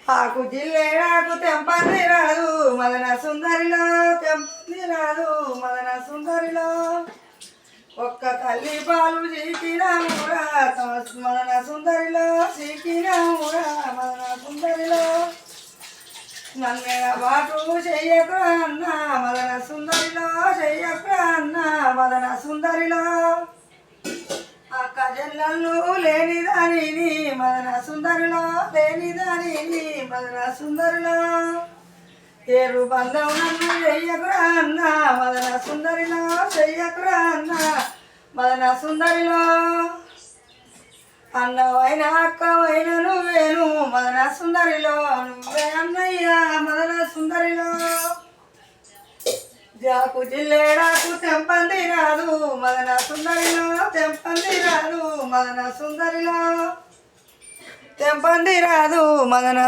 ఆకు జిల్లేడాకు తెంపంది రాదు మదన సుందరిలో తెంపంది రాదు మదన సుందరిలో ఒక్క తల్లి పాలు చీకినామురా మదన సుందరిలో చీకినామురా మదన సుందరిలో నన్నెడ బాటు చెయ్యకురా అన్న మదన సుందరిలో చెయ్యకురా అన్న మదన సుందరిలో అక్క చెల్లెళ్ళు లేనిదానిని మదన సుందరిలో లేనిదానిని మదన సుందరిలో ఏరు బంధం నన్ను చెయ్యకురా అన్న మదన సుందరిలో చెయ్యకురా అన్న మదన సుందరిలో అన్నవైన అక్కవైన నువ్వేను మదన సుందరిలో నువ్వే అన్నయ్య మదన సుందరిలో జాకు జిల్లేడాకు తెంపంది రాదు మదన సుందరిలో తెంపంది రాదు మదన సుందరిలో తెంపంది రాదు మదన